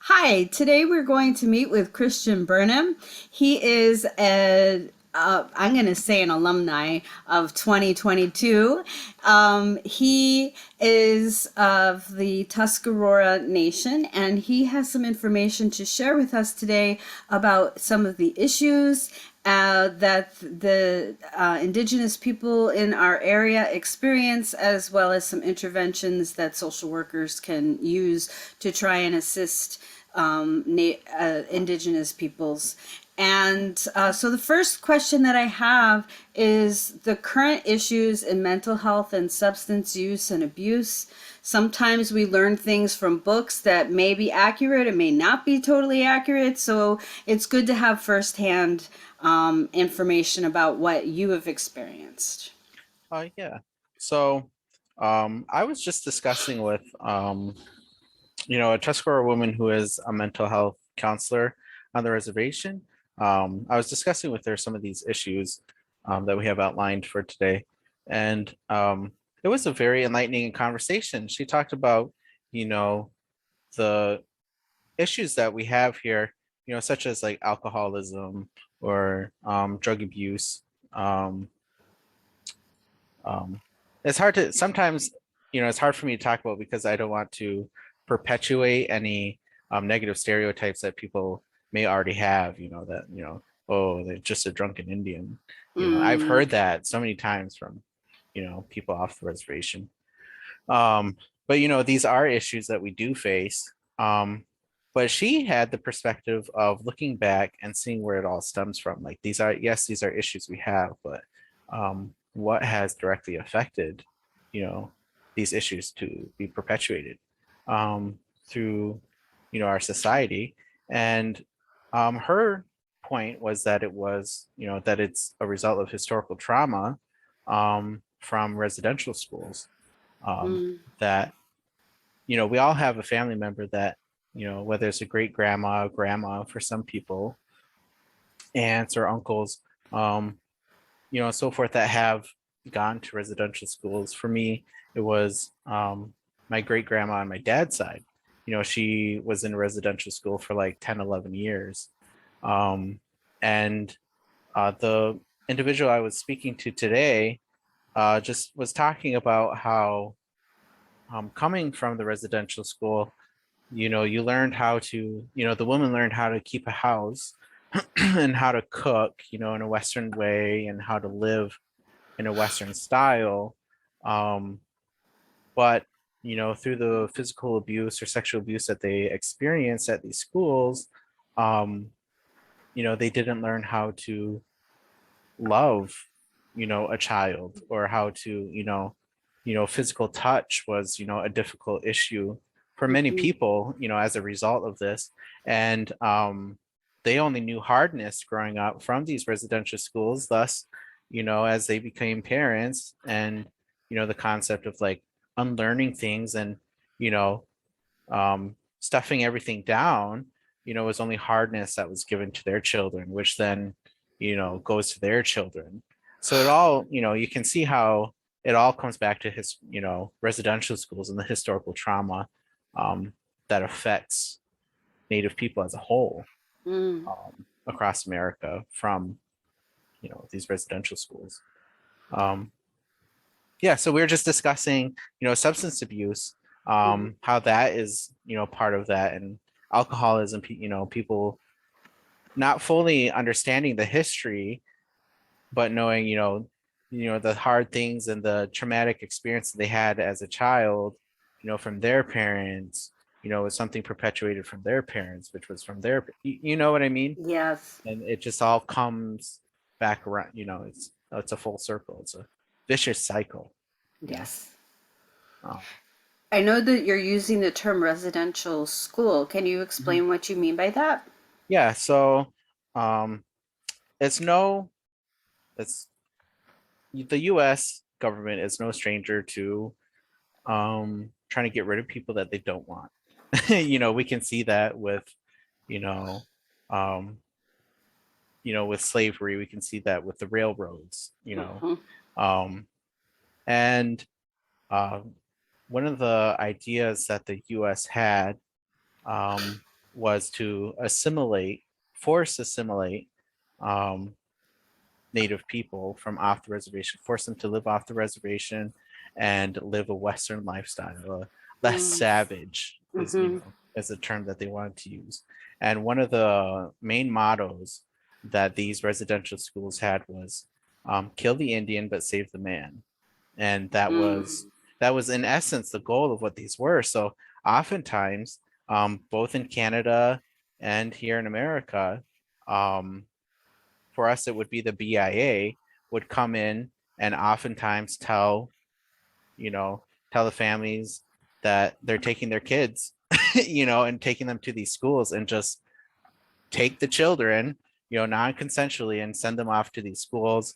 Hi, today we're going to meet with Christian Burnham. He is I'm going to say an alumni of 2022. He is of the Tuscarora Nation, and he has some information to share with us today about some of the issues that the Indigenous people in our area experience, as well as some interventions that social workers can use to try and assist Indigenous peoples. And so the first question that I have is the current issues in mental health and substance use and abuse. Sometimes we learn things from books that may be accurate, it may not be totally accurate. So it's good to have firsthand information about what you have experienced. Yeah. So, I was just discussing with, a Tuscarora woman who is a mental health counselor on the reservation. I was discussing with her some of these issues that we have outlined for today, and it was a very enlightening conversation. She talked about, you know, the issues that we have here, such as like alcoholism or drug abuse. Um, Um, it's hard to sometimes, it's hard for me to talk about because I don't want to perpetuate any negative stereotypes that people may already have, that, oh, they're just a drunken Indian. I've Mm, heard that so many times from, people off the reservation. Um, but these are issues that we do face. But she had the perspective of looking back and seeing where it all stems from. Like these are issues we have, but what has directly affected, you know, these issues to be perpetuated through, our society. And her point was that it was, that it's a result of historical trauma from residential schools mm, that we all have a family member that whether it's a great grandma, grandma for some people, aunts or uncles, um, so forth that have gone to residential schools. For me, it was my great grandma on my dad's side. She was in residential school for like 10, 11 years. Um, and the individual I was speaking to today just was talking about how coming from the residential school, you learned how to, the woman learned how to keep a house and how to cook, in a Western way and how to live in a Western style. Um, but, through the physical abuse or sexual abuse that they experienced at these schools, um, they didn't learn how to love, a child or how to, physical touch was, a difficult issue for many mhm, people, as a result of this. And they only knew hardness growing up from these residential schools. Thus, as they became parents and, the concept of like unlearning things and, you know, stuffing everything down, was only hardness that was given to their children, which then, goes to their children. So it all, you can see how it all comes back to his, residential schools and the historical trauma um, that affects Native people as a whole mm. across America from, these residential schools. Um, yeah, so we were just discussing, substance abuse, how that is, part of that, and alcoholism, people not fully understanding the history, but knowing, the hard things and the traumatic experience they had as a child, from their parents, was something perpetuated from their parents, which was from their, you know what I mean? Yes, And it just all comes back around, it's a full circle. It's a vicious cycle, you know. yes. Um, I know that you're using the term residential school. Can you mhm. explain what you mean by that? Yeah, so um, it's no, it's the U.S. government is no stranger to trying to get rid of people that they don't want. We can see that with, you know, um, with slavery. We can see that with the railroads. Mhm, Um, and uh, one of the ideas that the U.S. had. was to force assimilate um, Native people from off the reservation, force them to live off the reservation and live a Western lifestyle, less Mm. savage is, Mm-hmm. is a term that they wanted to use. And one of the main mottos that these residential schools had was kill the Indian but save the man. And Mm. that was in essence the goal of what these were. So oftentimes, both in Canada and here in America, um, for us it would be the BIA would come in and oftentimes you know, tell the families that they're taking their kids, and taking them to these schools and just take the children, non-consensually and send them off to these schools.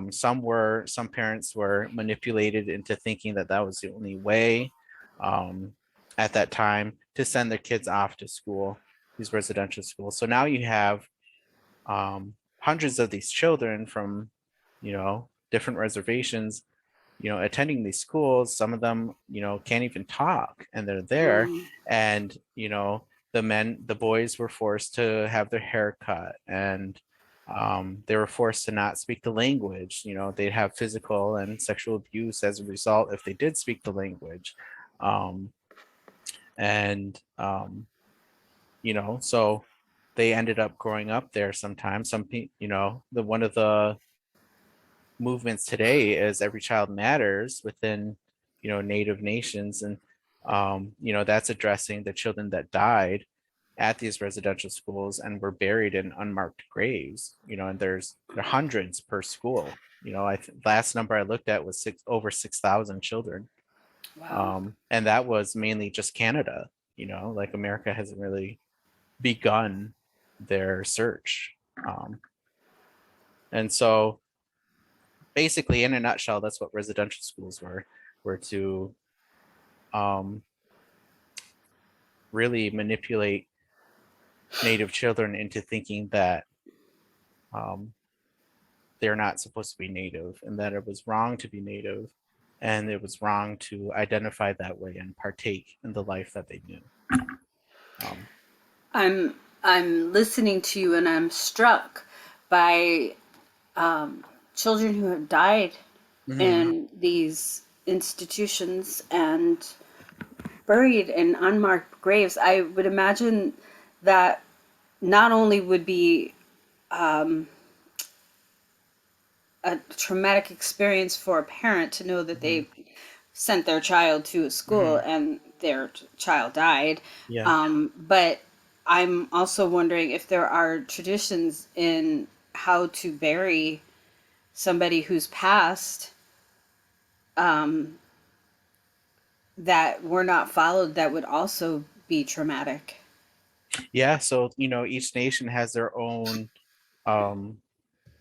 Some parents were manipulated into thinking that that was the only way um, at that time to send their kids off to school, these residential schools. So now you have hundreds of these children from, different reservations, attending these schools. Some of them, can't even talk and they're there. Mm. And, the boys were forced to have their hair cut and they were forced to not speak the language. They'd have physical and sexual abuse as a result if they did speak the language. Um, and, so they ended up growing up there sometimes. Some people, one of the movements today is every child matters within, Native nations. And, that's addressing the children that died at these residential schools and were buried in unmarked graves, and there are hundreds per school. Last number I looked at was over 6,000 children. Wow. And that was mainly just Canada, like America hasn't really begun their search. And so basically, in a nutshell, that's what residential schools were to um, really manipulate Native children into thinking that um, they're not supposed to be Native and that it was wrong to be Native and it was wrong to identify that way and partake in the life that they knew. Um, I'm listening to you and I'm struck by children who have died mhm. in these institutions and buried in unmarked graves. I would imagine that not only would be a traumatic experience for a parent to know that Mhm. they sent their child to a school Mhm. and their child died, Yeah. but I'm also wondering if there are traditions in how to bury somebody who's passed that were not followed that would also be traumatic. Yeah. So, each nation has their own um,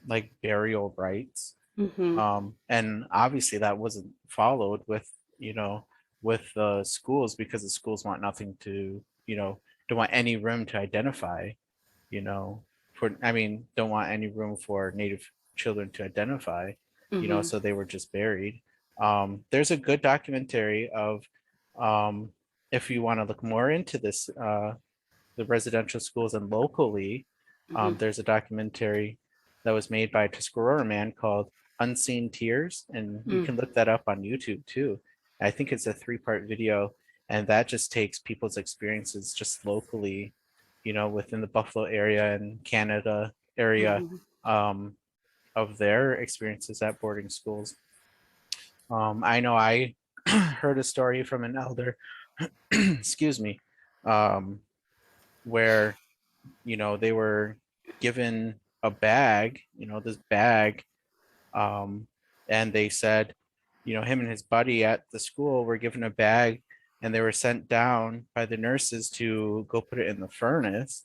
like burial rites. Mm-hmm. And obviously that wasn't followed with, you know, with the schools because the schools want nothing to, don't want any room to identify, don't want any room for Native children to identify, Mm-hmm. so they were just buried. There's a good documentary of, um, if you want to look more into this, the residential schools and locally, Mm-hmm. there's a documentary that was made by a Tuscarora man called Unseen Tears, and you Mm. can look that up on YouTube too. I think it's a three-part video, and that just takes people's experiences just locally, within the Buffalo area and Canada area, Mm-hmm. um, of their experiences at boarding schools. I know I heard a story from an elder, excuse me, um, where they were given a bag, this bag, um, and they said, him and his buddy at the school were given a bag and they were sent down by the nurses to go put it in the furnace.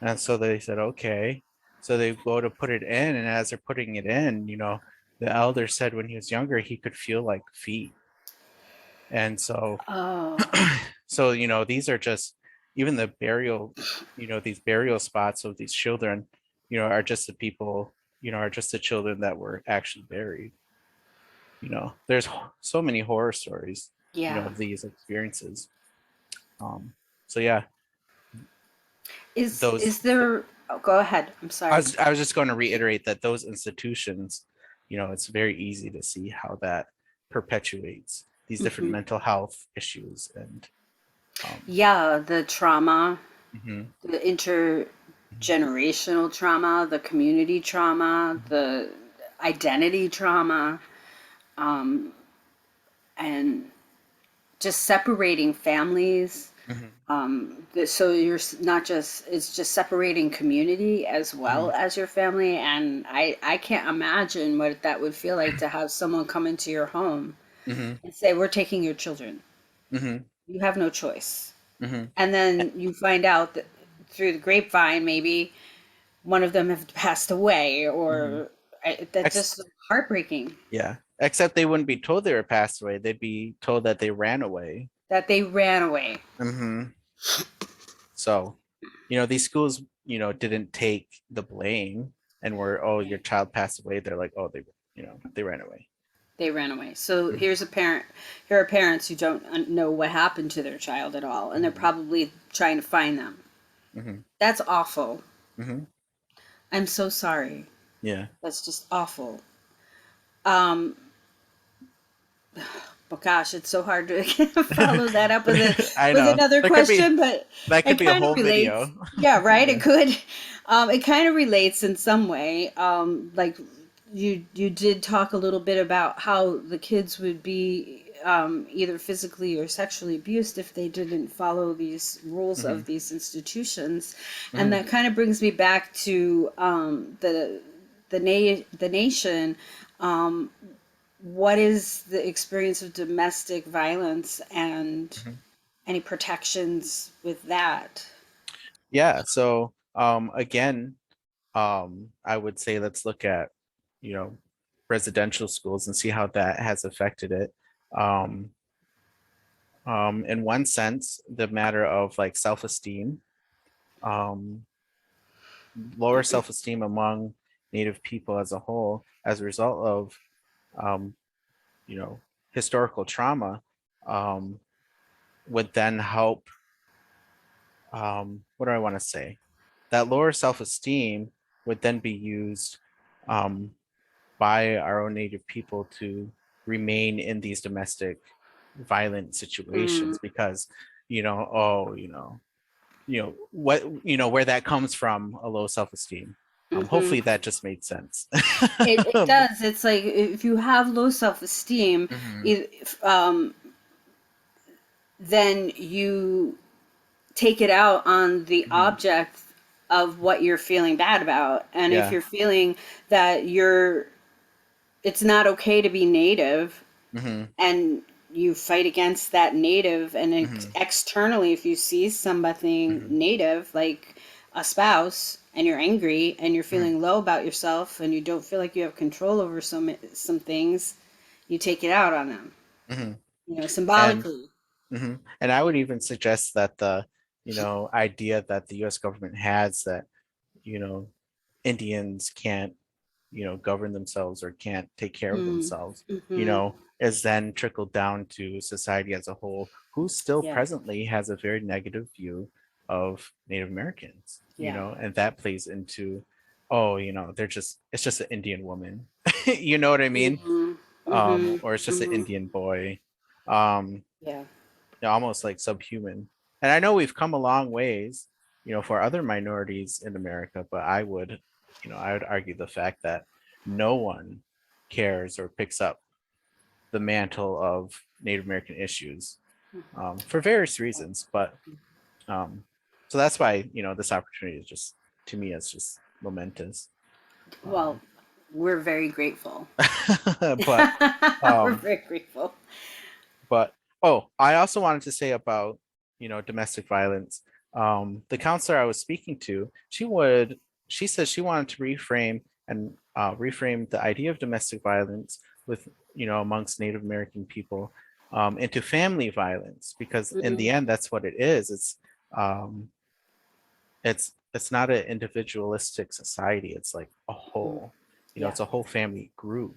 And so they said, okay. So they go to put it in, and as they're putting it in, the elder said when he was younger, he could feel like feet. And so Oh, so these are just even the burial, these burial spots of these children, are just the people, are just the children that were actually buried. There's so many horror stories, yeah. of these experiences. um so yeah. those Is there? Oh, go ahead. I'm sorry. I was just going to reiterate that those institutions, it's very easy to see how that perpetuates these different Hmm. mental health issues and um, Yeah, the trauma, mhm, the intergenerational trauma, the community trauma, mhm, the identity trauma, um, and just separating families. mhm, So not just, it's just separating community as well mhm, as your family. And I can't imagine what that would feel like to have someone come into your home mhm, and say, we're taking your children. mhm, You have no choice. mhm. And then you find out that through the grapevine, maybe one of them have passed away, Mhm. or that's Ex- just heartbreaking yeah, except they wouldn't be told they were passed away. They'd be told that they ran away. that they ran away. Hmm. So, these schools, didn't take the blame and were, oh, your child passed away. They're like, oh, they ran away. They ran away. So Mhm, here are parents who don't know what happened to their child at all, and they're mhm, probably trying to find them. mhm, That's awful. mhm. I'm so sorry. Yeah. That's just awful. Um, but gosh, it's so hard to follow that up with I with know. another There could be question, but that could it be a kind of whole relates. video. Yeah, right. It Yeah. could. It kind of relates in some way. Like you did talk a little bit about how the kids would be either physically or sexually abused if they didn't follow these rules Hmm. of these institutions, and Hmm. that kind of brings me back to the nation. Um, what is the experience of domestic violence and Hmm. any protections with that? Yeah. So again, I would say let's look at, you know, residential schools and see how that has affected it. Um, in one sense, the matter of like self-esteem, um, lower self-esteem among Native people as a whole, as a result of um, historical trauma, um, would then help. What do I want to say? That lower self-esteem would then be used um, by our own Native people to remain in these domestic violent situations Mm, because, oh, what, where that comes from, a low self-esteem. hmm. Hopefully that just made sense. It does. It's like if you have low self-esteem, Hmm. if, then you take it out on the Hmm. object of what you're feeling bad about. And if Yeah. you're feeling that it's not okay to be native, Hmm. and you fight against that native, and Hmm. externally if you see something Hmm. native like a spouse and you're angry and you're Hmm. feeling low about yourself and you don't feel like you have control over some things, you take it out on them, Hmm. And symbolically. and I would even suggest that the, idea that the US government has that, you know, Indians can't, govern themselves or can't take care of Mm, themselves, mm-hmm. is then trickled down to society as a whole, who still Yeah, presently has a very negative view of Native Americans, yeah. and that plays into, oh, it's just an Indian woman, you know what I mean? Mm-hmm. Mm-hmm. Or it's just an Mm-hmm. Indian boy. Um, Yeah. almost like subhuman. And I know we've come a long ways, for other minorities in America, but I would argue the fact that no one cares or picks up the mantle of Native American issues for various reasons. But um, so that's why, this opportunity is just, to me, it's just momentous. Well, Um, we're very grateful. but We're um, very grateful. But oh, I also wanted to say about, domestic violence. The counselor I was speaking to, she said she wanted to reframe the idea of domestic violence with, amongst Native American people, into family violence, because in the Mm, end, that's what it is. Um, it's not an individualistic society. It's like a mm, whole, yeah. it's a whole family group.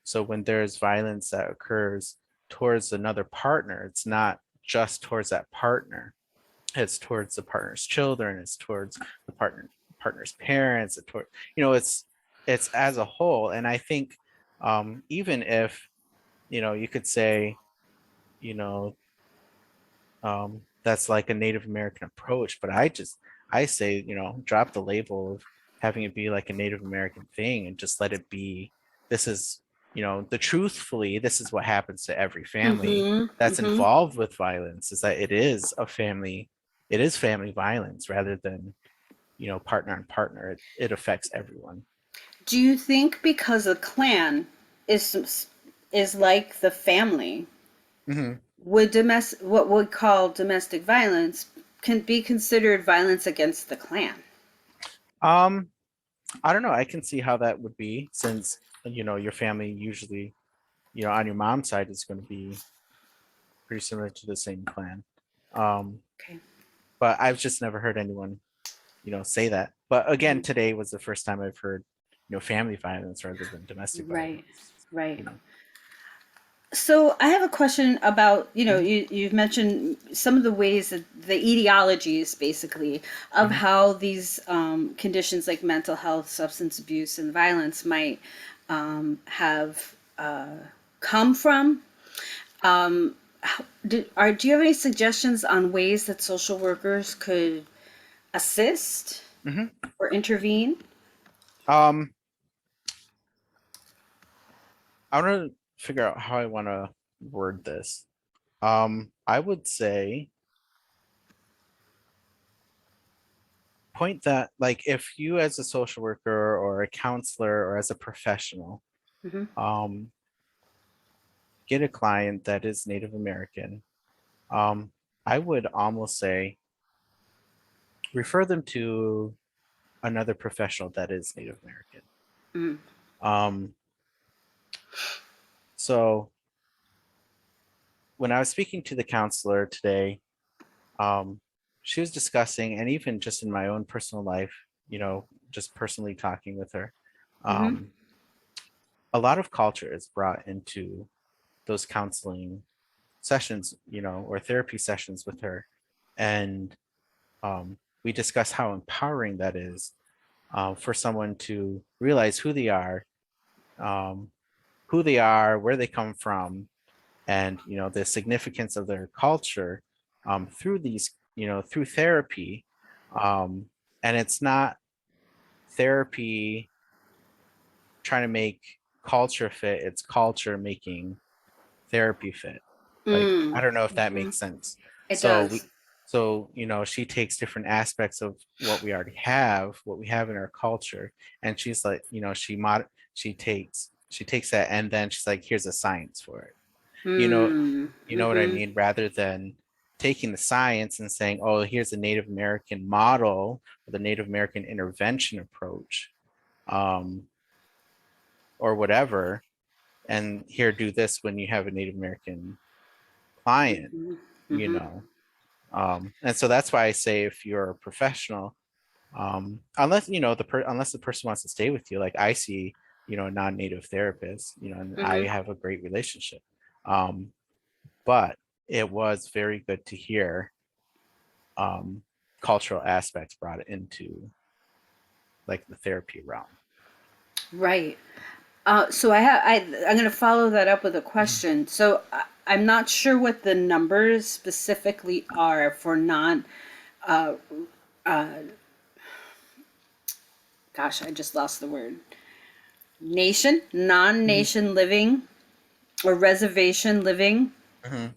So when there's violence that occurs towards another partner, it's not just towards that partner. it's towards the partner's children, it's towards the partner's parents, it's toward, you know, it's as a whole. And I think even if, you know, you could say, you know, that's like a Native American approach, but I say, you know, drop the label of having it be like a Native American thing and just let it be. This is, you know, the truthfully, this is what happens to every family Mm-hmm. that's Mm-hmm. involved with violence, is that it is a family, it is family violence rather than, you know, partner on partner. It affects everyone. Do you think because a clan is like the family, Hmm. would what we call domestic violence can be considered violence against the clan? Um, I don't know. I can see how that would be since, you know, your family usually, you know, on your mom's side is going to be pretty similar to the same clan. Um, Okay. but I've just never heard anyone, you know, say that. But again, Mhm. today was the first time I've heard, you know, family violence rather than domestic Right. violence. Right. You know. So I have a question about, Mhm, you've mentioned some of the ways that the etiologies basically of mhm, how these conditions like mental health, substance abuse, and violence might have come from. Do you have any suggestions on ways that social workers could assist mhm. or intervene? Um, I want to figure out how I want to word this. I would say point that like if you as a social worker or a counselor or as a professional, Hmm. um, get a client that is Native American, um, I would almost say refer them to another professional that is Native American. Hmm. Um, so when I was speaking to the counselor today, um, she was discussing, and even just in my own personal life, you know, just personally talking with her, Hmm. um, a lot of culture is brought into those counseling sessions, you know, or therapy sessions with her. And we discuss how empowering that is for someone to realize um, who they are, where they come from, and you know the significance of their culture through these, you know, through therapy. Um, and it's not therapy trying to make culture fit; it's culture making therapy fit. Like I Mm. don't know if that Hmm. makes sense. It So does. we, so you know, she takes different aspects of what we already have, what we have in our culture, and she's like, you know, she takes that, and then she's like, here's a science for it. You know, Mm. you know what I Hmm. mean? Rather than taking the science and saying, oh, here's a Native American model or the Native American intervention approach, um, or whatever, and here do this when you have a Native American client, Hmm. you Hmm. know. And so that's why I say if you're a professional, unless you know unless the person wants to stay with you, like I see, you know, a non-native therapist, you know, and I Hmm. have a great relationship. Um, but it was very good to hear um, cultural aspects brought into like the therapy realm. Right. So I'm going to follow that up with a Mhm. question. So I'm not sure what the numbers specifically are for non. Uh, Gosh, I just lost the word. Mhm. Non-nation living or reservation living Mhm.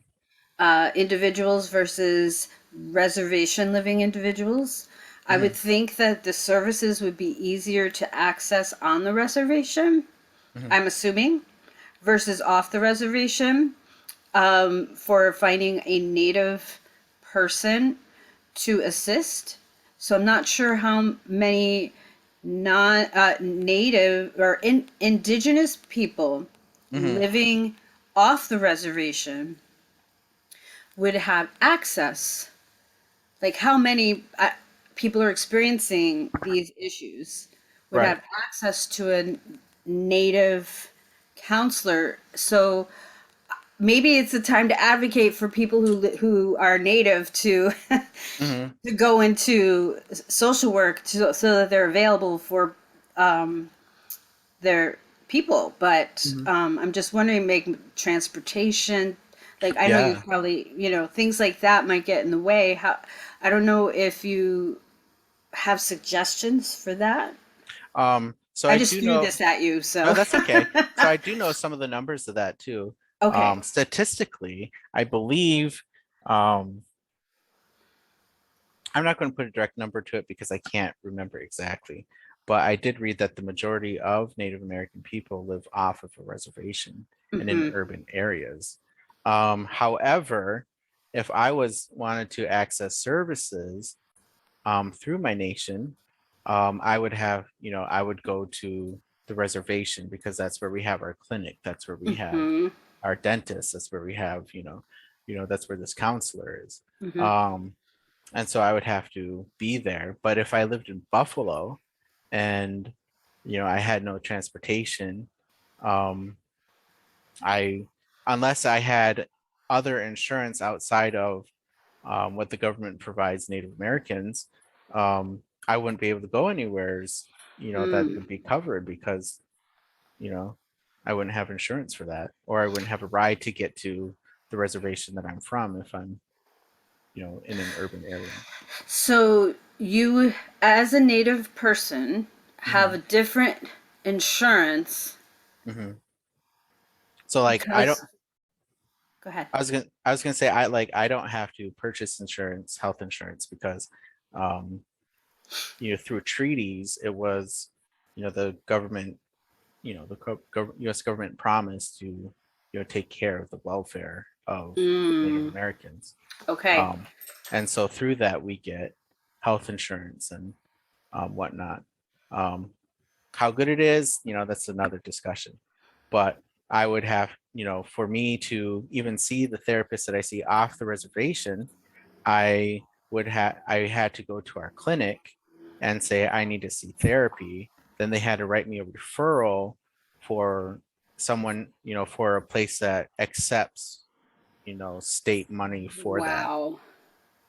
individuals versus reservation living individuals. I would Mhm. think that the services would be easier to access on the reservation. Mhm. I'm assuming versus off the reservation. For finding a native person to assist. So I'm not sure how many non native or indigenous people Mhm. living off the reservation would have access. Like how many people are experiencing these issues would Right. have access to a native counselor. So maybe it's a time to advocate for people who are native to Hmm. to go into social work so that they're available for um, their people. But Hmm. I'm just wondering, make transportation, like I know you Yeah. probably, things like that might get in the way. How, I don't know if you have suggestions for that. So I I just do threw know. this at you, No, so that's okay. So I do know some of the numbers of that too. okay. Statistically, I believe, um, I'm not going to put a direct number to it because I can't remember exactly, but I did read that the majority of Native American people live off of a reservation and in Hmm. urban areas. However, if I was wanted to access services through my nation, I would have, I would go to the reservation because that's where we have our clinic. That's where we have Hmm. our dentist. That's where we have, that's where this counselor is. Hmm. Um, and so I would have to be there. But if I lived in Buffalo and, I had no transportation, um, I, unless I had other insurance outside of what the government provides Native Americans, I wouldn't be able to go anywheres, that Mm. would be covered because, you know, I wouldn't have insurance for that, or I wouldn't have a ride to get to the reservation that I'm from if I'm, in an urban area. So you, as a native person, have Hmm. a different insurance Hmm. So like I don't because. Go ahead. I was gonna say I don't have to purchase insurance, health insurance, because um, through treaties it was, the government, the U.S. government promised to, take care of the welfare of Native Mm. Americans. Okay. Um, and so through that we get health insurance and whatnot. Um, how good it is, that's another discussion. But I would have, for me to even see the therapist that I see off the reservation, I had to go to our clinic and say I need to see therapy. Then they had to write me a referral for someone, for a place that accepts, state money for that. Wow.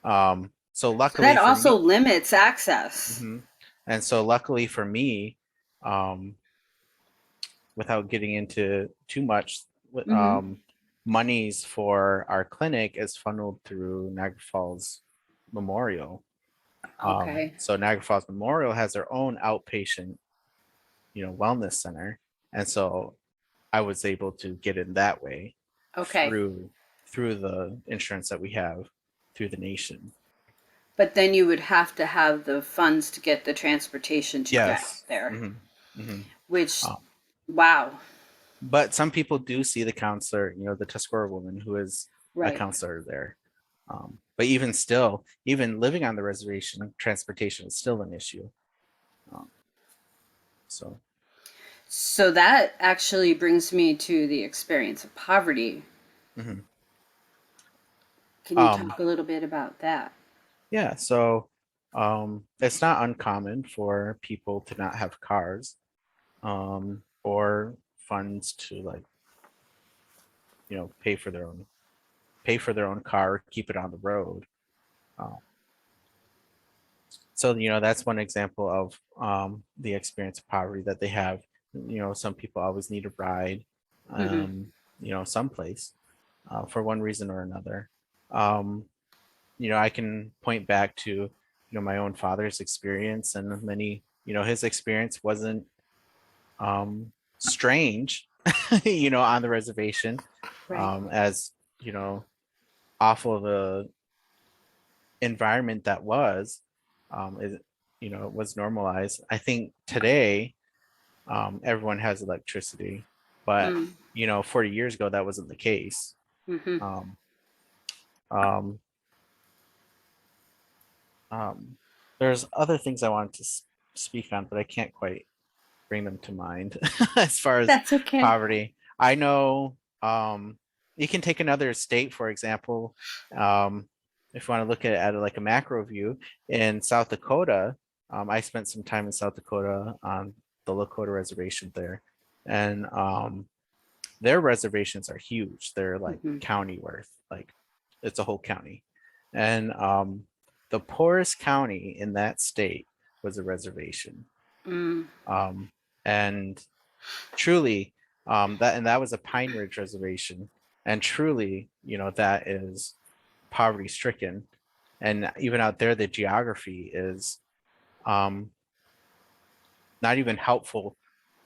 So So that luckily for also me, limits access. mhm. And so luckily for me, um, without getting into too much, Hmm. um, monies for our clinic is funneled through Niagara Falls Memorial. Okay. So Niagara Falls Memorial has their own outpatient, wellness center, and so I was able to get in that way Okay. through the insurance that we have through the nation. But then you would have to have the funds to get the transportation to get Yes. there, Hmm. Hmm. which, Um, wow. but some people do see the counselor, the Tuscarora woman who is a Right. counselor there. But even still, even living on the reservation, transportation is still an issue. Um, so, So that actually brings me to the experience of poverty. mhm. Can you um, talk a little bit about that? yeah, so it's not uncommon for people to not have cars, or funds to, like, pay for their own car, keep it on the road. Um, so that's one example of the experience of poverty that they have. Some people always need a ride, Hmm. um, someplace, for one reason or another. um, I can point back to, my own father's experience, and his experience wasn't strange, on the reservation, Right. as, you know awful of a environment that was, is, it was normalized. I think today, everyone has electricity, but, Mm. 40 years ago that wasn't the case. Hmm. um, um, um, there's other things I wanted to speak on, but I can't quite bring them to mind as far as That's okay. poverty. I know, you can take another state, for example. Um, if you want to look at it like a macro view, in South Dakota, I spent some time in South Dakota on the Lakota reservation there. And their reservations are huge. They're like Mm-hmm. county worth, like it's a whole county. And the poorest county in that state was a reservation. Mm. Um, and truly, that was a Pine Ridge reservation. And truly, that is poverty stricken. And even out there, the geography is um, not even helpful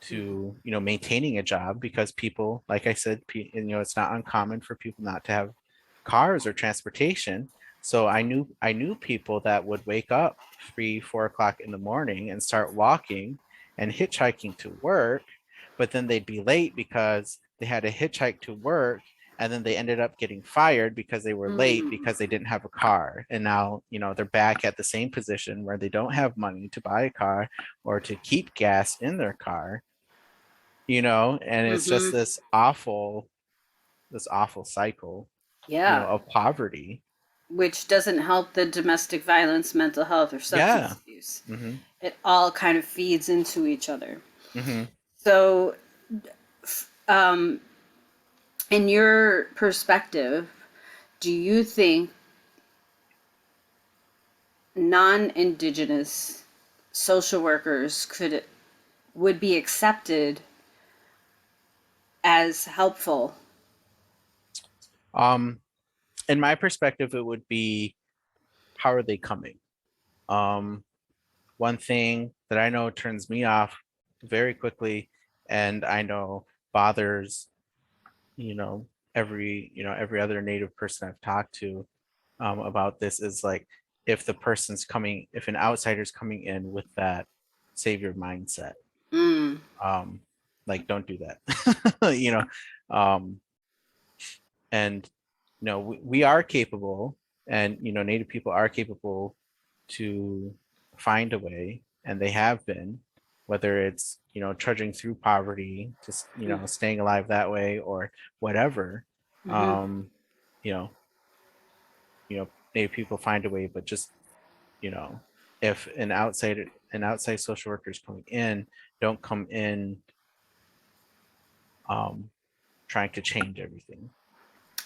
to maintaining a job, because people, like I said, it's not uncommon for people not to have cars or transportation. So I knew people that would wake up 3, 4 o'clock in the morning and start walking and hitchhiking to work, but then they'd be late because they had to hitchhike to work, and then they ended up getting fired because they were late Mm. because they didn't have a car. And now they're back at the same position where they don't have money to buy a car or to keep gas in their car, and it's just Mm-hmm. this awful cycle, Yeah. of poverty. Which doesn't help the domestic violence, mental health, or Yeah. substance abuse. Mm-hmm. It all kind of feeds into each other. Mm-hmm. So, um, in your perspective, do you think non-indigenous social workers would be accepted as helpful? Um, in my perspective, it would be, how are they coming? Um, One thing that I know turns me off very quickly, and I know bothers, you know, every other Native person I've talked to about this, is like, if an outsider's coming in with that savior mindset, Mm. um, like, don't do that. Um, and we are capable, and Native people are capable to find a way, and they have been, whether it's trudging through poverty, just staying alive that way, or whatever. Mm-hmm. um you know Native people find a way, but just you know if an outside social worker is coming in, don't come in um trying to change everything.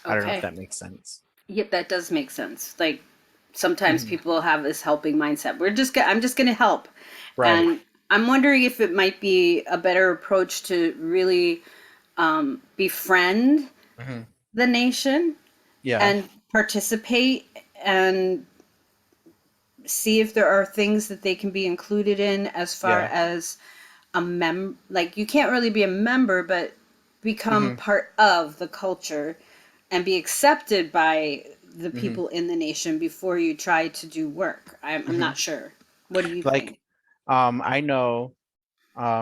I don't know if Okay. that makes sense. Yep, that does make sense. Like sometimes Mhm. people have this helping mindset. I'm just going to help. Right. And I'm wondering if it might be a better approach to really befriend Hmm. the nation Yeah. and participate and see if there are things that they can be included in as far Yeah. as like you can't really be a member, but become Hmm. part of the culture and be accepted by the Hmm. people in the nation before you try to do work. I'm Hmm. not sure. What do you Like, think? I know,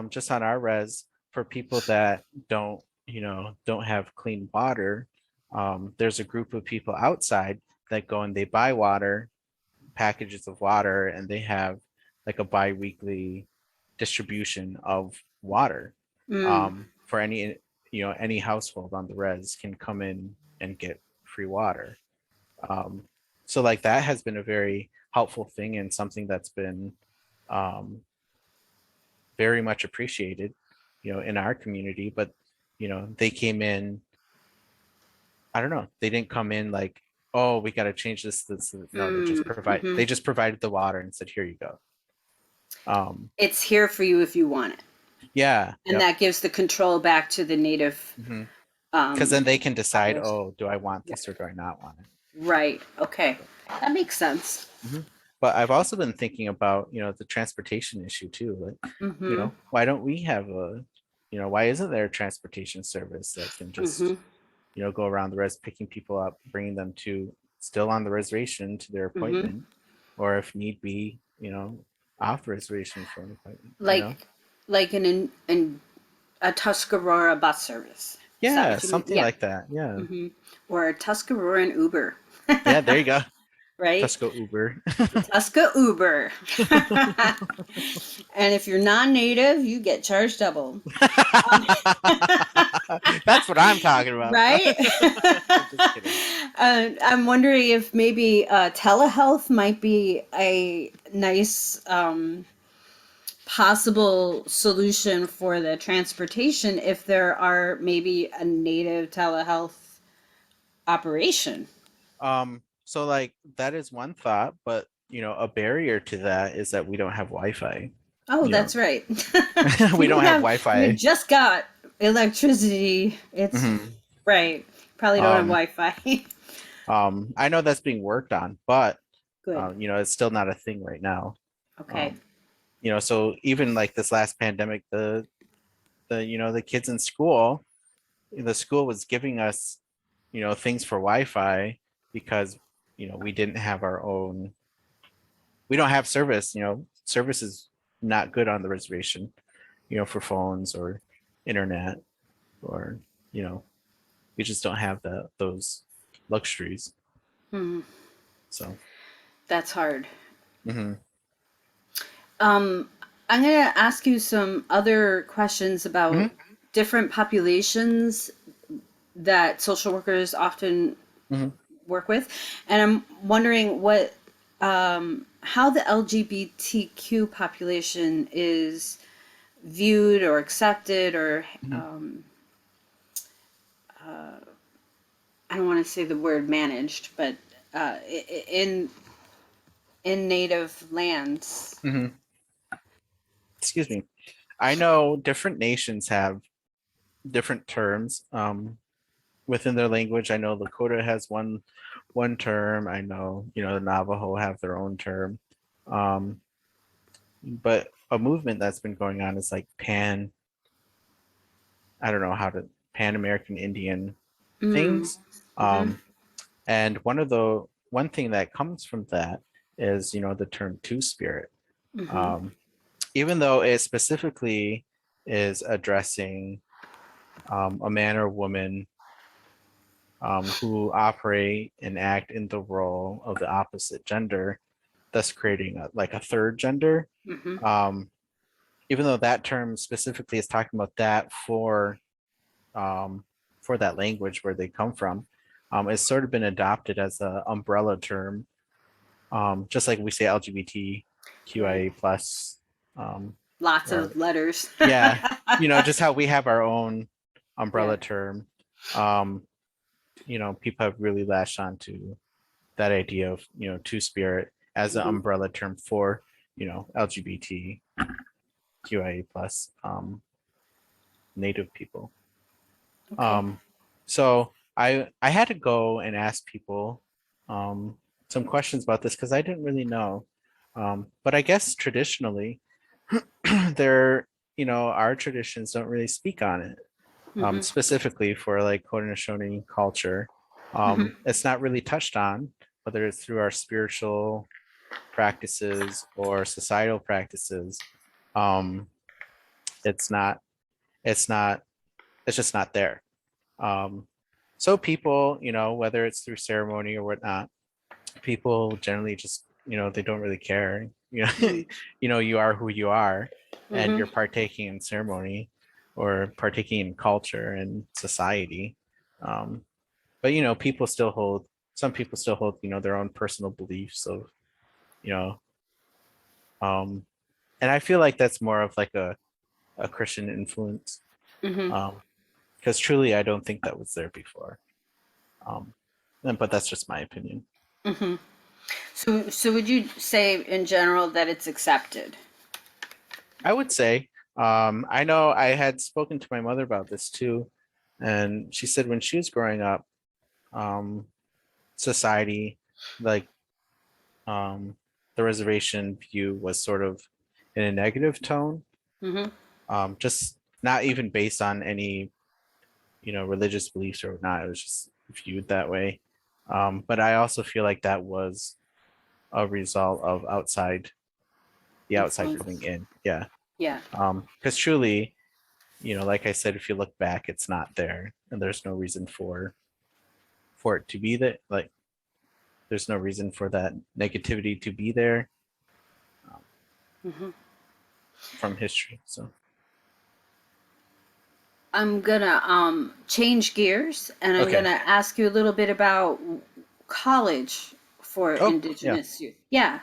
just on our res, for people that don't have clean water, there's a group of people outside that go and they buy packages of water, and they have like a bi-weekly distribution of water, Mm, for any household on the res can come in and get free water. um, so like that has been a very helpful thing, and something that's been um, very much appreciated, in our community. But they came in, I don't know, they didn't come in like, oh, we got to change this. No, they just mm, hmm provided the water and said, here you go. um It's here for you if you want it, yeah. and Yep. that gives the control back to the native Hmm. Because um, then they can decide, powers. oh, do I want Yeah. this or do I not want it? Right. Okay. That makes sense. Hmm. But I've also been thinking about the transportation issue too. Like, Mm-hmm. why don't we have why isn't there a transportation service that can Mm-hmm. just go around the res, picking people up, bringing them to, still on the reservation, to their Mm-hmm. appointment, or if need be, off the reservation for an appointment. Like an a Tuscarora bus service. Is that Yeah, what you mean? something Yeah. like that. Yeah. Mm-hmm. Or a Tuscaroran Uber. Yeah, there you go. Right? Tusco Uber. Tusca Uber. And if you're non-native, you get charged double. Um, That's what I'm talking about. right? I'm just kidding. I'm wondering if maybe telehealth might be a nice possible solution for the transportation if there are maybe a native telehealth operation. So like that is one thought, but a barrier to that is that we don't have Wi-Fi. Oh, You know, that's right. we don't have We Wi-Fi. just got electricity. It's hmm right. Probably don't have Um, Wi-Fi. I know that's being worked on, but Good. it's still not a thing right now. Okay. Um, so even like this last pandemic, the kids in school, the school was giving us, things for Wi-Fi because, we didn't have our own, we don't have service, service is not good on the reservation, for phones or internet or, you know, we just don't have those luxuries. Hmm. So, That's hard. mhm, Um, I'm going to ask you some other questions about mhm, different populations that social workers often mhm. work with, and I'm wondering what how the LGBTQ population is viewed or accepted, or Mhm. I don't want to say the word managed, but in native lands. Mhm. Excuse me. I know different nations have different terms within their language. I know Lakota has one term. I know, the Navajo have their own term. Um, but a movement that's been going on is like I don't know how to Pan American Indian Mm. things. Mm-hmm. Um, and one thing that comes from that is, the term two spirit. Mm-hmm. Um, even though it specifically is addressing a man or woman who operate and act in the role of the opposite gender, thus creating like a third gender. Mm-hmm. Um, even though that term specifically is talking about that for that language where they come from, it's sort of been adopted as an umbrella term, just like we say Right. LGBTQIA plus, Lots or of letters. yeah, just how we have our own Yeah. umbrella term. Um, people have really latched on to that idea of, two spirit as an Mm-hmm. umbrella term for, LGBTQIA plus native people. Okay. So I had to go and ask people some questions about this because I didn't really know. But I guess traditionally, there, our traditions don't really speak on it. Mm-hmm. Specifically for like Haudenosaunee culture. Mm-hmm. It's not really touched on, whether it's through our spiritual practices or societal practices. Um, it's not, it's not, it's just not there. Um, so people, whether it's through ceremony or whatnot, people generally just, they don't really care. You are who you are, and Mm-hmm. you're partaking in ceremony or partaking in culture and society. Um, but some people still hold, their own personal beliefs of, you know, um, and I feel like that's more of like a Christian influence. Mm-hmm. Um, because truly, I don't think that was there before. Um, but that's just my opinion. Mm-hmm. So would you say in general that it's accepted? I would say, I know I had spoken to my mother about this too, and she said when she was growing up, um, society, like um, the reservation view was sort of in a negative tone, Mm-hmm. just not even based on any, religious beliefs or not. It was just viewed that way. But I also feel like that was a result of the outside coming Influence. in. Yeah. Yeah. Because truly, like I said, if you look back, it's not there, and there's no reason for it to be there. Like, there's no reason for that negativity to be there um, Mm-hmm. from history. So, I'm gonna change gears, and I'm okay. gonna ask you a little bit about college for Oh, yeah. Indigenous youth. Yeah.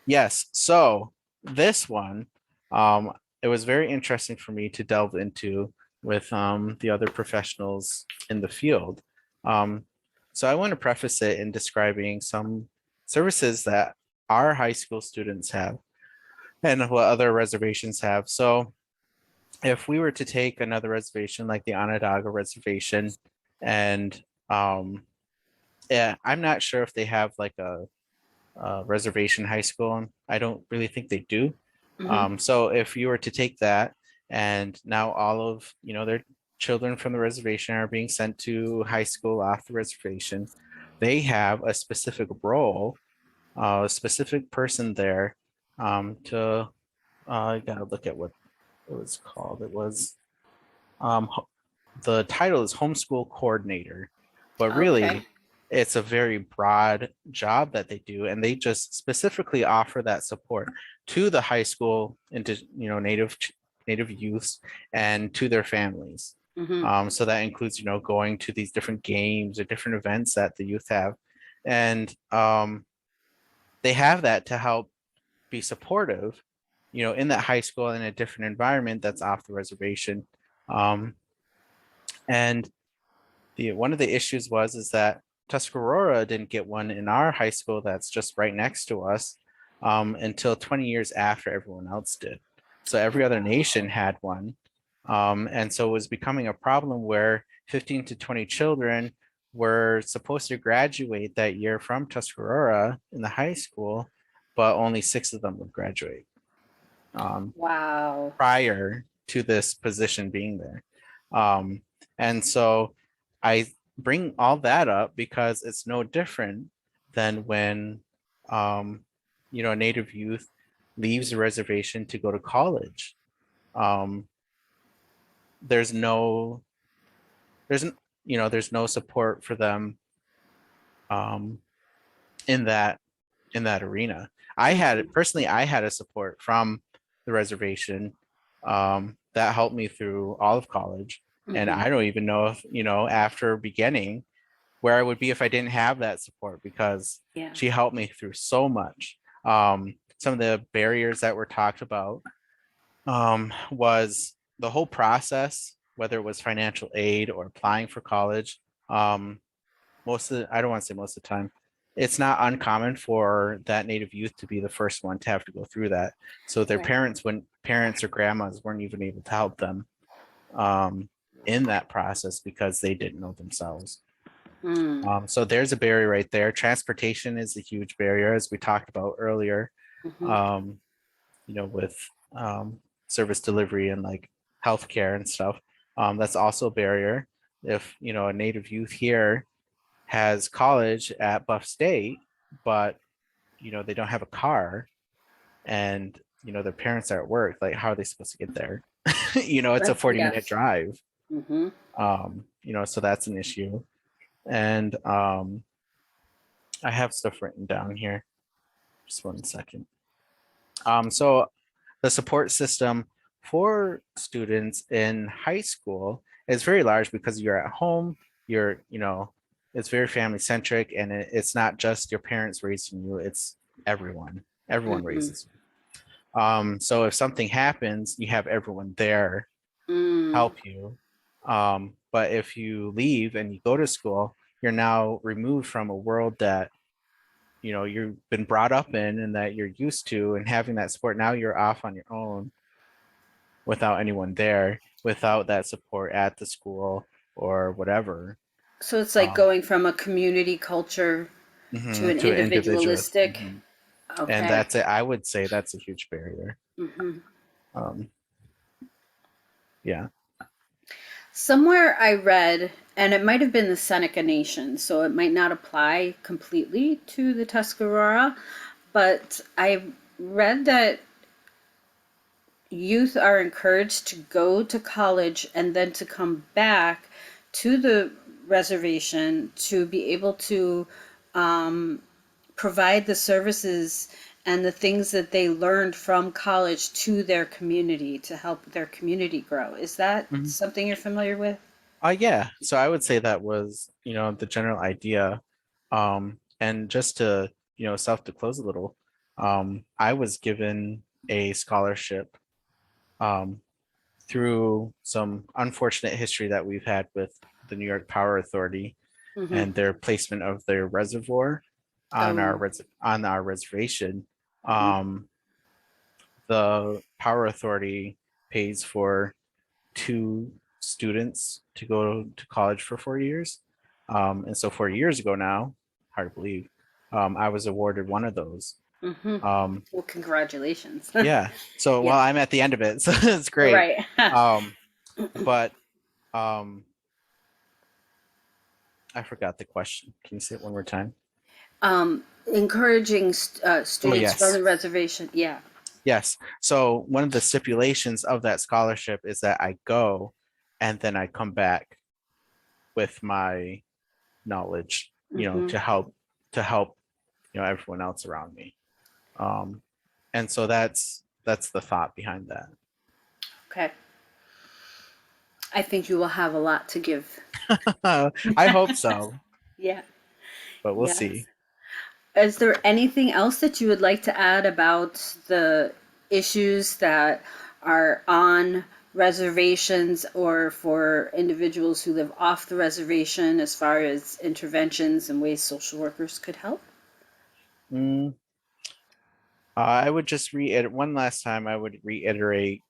Yes. So this one, um, it was very interesting for me to delve into with the other professionals in the field. Um, so I want to preface it in describing some services that our high school students have and what other reservations have. So if we were to take another reservation like the Onondaga Reservation, and um, yeah, I'm not sure if they have like a reservation high school. I don't really think they do. Hmm. So if you were to take that, and now all of their children from the reservation are being sent to high school off the reservation, they have a specific role, a specific person there to I gotta look at what it was called. It was um, the title is homeschool coordinator, but Okay. really it's a very broad job that they do, and they just specifically offer that support to the high school into native youths and to their families. Hmm. So that includes going to these different games or different events that the youth have, and they have that to help be supportive, in that high school in a different environment that's off the reservation. Um, and the one of the issues was is that Tuscarora didn't get one in our high school that's just right next to us until 20 years after everyone else did. So every other nation had one. And so it was becoming a problem where 15 to 20 children were supposed to graduate that year from Tuscarora in the high school, but only 6 of them would graduate Wow. prior to this position being there. Um, and so I bring all that up because it's no different than when, um, a Native youth leaves a reservation to go to college. Um, there's no, there's, there's no support for them um, in that arena. Hmm. I had a support from the reservation that helped me through all of college. And Hmm. I don't even know if, after beginning where I would be if I didn't have that support because Yeah. she helped me through so much. Some of the barriers that were talked about was the whole process, whether it was financial aid or applying for college. Um, I don't want to say most of the time, it's not uncommon for that native youth to be the first one to have to go through that. So their Right. parents or grandmas weren't even able to help them um, in that process because they didn't know themselves. Mm. So there's a barrier right there. Transportation is a huge barrier, as we talked about earlier. Hmm. Um, with service delivery and like healthcare and stuff. That's also a barrier. If a native youth here has college at Buff State, but they don't have a car and their parents are at work, like how are they supposed to get there? It's a That's 40-minute yes. drive. Hmm. So that's an issue. And I have stuff written down here. Just one second. So the support system for students in high school is very large because you're at home, it's very family centric, and it's not just your parents raising you, it's everyone Hmm. raises you. So if something happens, you have everyone there Mm. help you. But if you leave and you go to school, you're now removed from a world that you've been brought up in and that you're used to, and having that support. Now you're off on your own without anyone there, without that support at the school or whatever. So it's like um, going from a community culture to an to an individual. individualistic. Mhm. And Okay. that's it. I would say that's a huge barrier. Hmm. um, yeah. Somewhere I read, and it might have been the Seneca Nation, so it might not apply completely to the Tuscarora, but I read that youth are encouraged to go to college and then to come back to the reservation to be able to um, provide the services and the things that they learned from college to their community to help their community grow. Is that Mhm. something you're familiar with? Yeah, so I would say that was the general idea. And just to self to close a little, I was given a scholarship um, through some unfortunate history that we've had with the New York Power Authority Mm-hmm. and their placement of their reservoir on Oh. on our reservation. Mm-hmm. Um, the Power Authority pays for two students to go to college for 4 years. And so 4 years ago now, hard to believe, I was awarded one of those. Mm-hmm. Um, Well, congratulations. yeah. So Yeah. well, I'm at the end of it, so it's great. Right. Um, but um, I forgot the question. Can you say it one more time? Encouraging Oh, students from yes. the reservation. Yeah. Yes. So one of the stipulations of that scholarship is that I go and then I come back with my knowledge, Mm-hmm. to help, everyone else around me. Um, and so that's the thought behind Okay. I think you will have a lot to give. that. I hope so, Yeah. but we'll Yes. see. Is there anything else that you would like to add about the issues that are on reservations or for individuals who live off the reservation as far as interventions and ways social workers could help? Mm, I would just reiterate one last time. I would reiterate,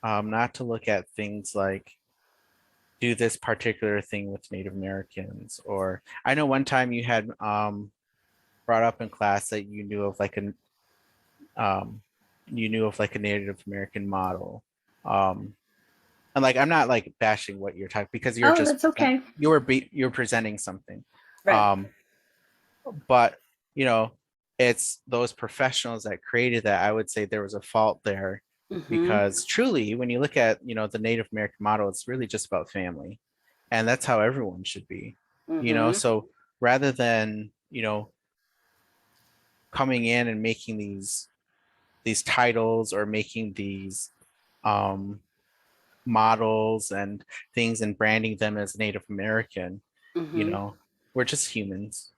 not to look at things like do this particular thing with Native Americans, or I know one time you had brought up in class that um, you knew of like a Native American model. Um, and like I'm not like bashing what you're talking because Oh, that's okay. you're presenting something. Right. Um, but you know, it's those professionals that created that. I would say there was a fault there Mm-hmm. because truly, when you look at the Native American model, it's really just about family, and that's how everyone should be. Mm-hmm. So rather than coming in and making these titles or making these um, models and things and branding them as Native American, you Mm-hmm. know, we're just humans.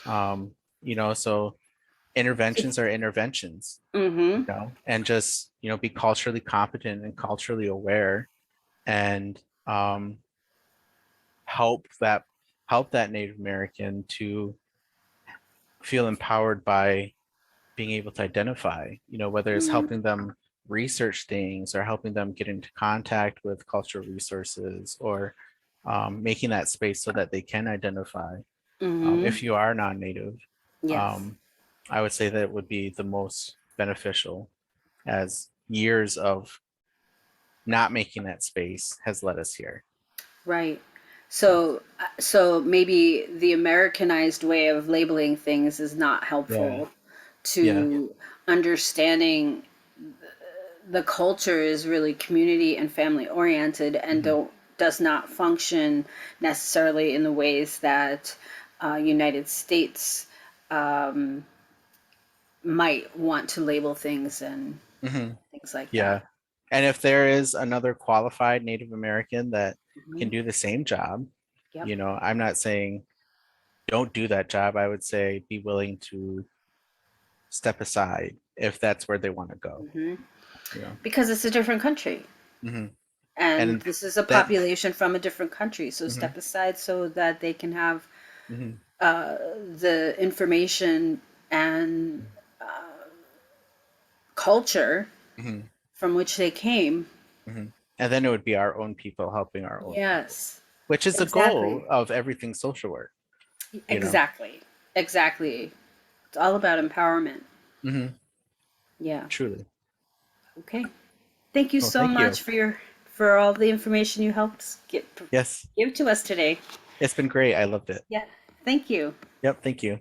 Um, so interventions are interventions, Mm-hmm. and just, be culturally competent and culturally aware and help that help that Native American to feel empowered by being able to identify, whether it's Mm-hmm. helping them research things or helping them get into contact with cultural resources or making that space so that they can identify. Mm-hmm. If you are non-native, Yes. um, I would say that it would be the most beneficial, as years of not making that space has led us here. Right. So maybe the Americanized way of labeling things is not Yeah, helpful yeah, to understanding the culture is really community and family oriented and hmm don't does not function necessarily in the ways that United States might want to label things and hmm things like yeah. that. And if there is another qualified Native American that can Hmm. do the same job, Yep. I'm not saying don't do that job. I would say be willing to step aside if that's where they want to go. Hmm. You know, Because it's a different country. hmm And and this is a that. population from a different country, so hmm step aside so that they can have hmm the information and culture hmm from which they came. hmm And then it would be our own people helping our own people, Yes, which is the goal exactly, of everything social work. You know. exactly, exactly. It's all about empowerment. hmm Yeah. Truly. Okay. Thank you Well, so thank you. much for all the information you helped Yes, give to us today. it's been great. I loved it. Yeah. Thank you. Yep. Thank you.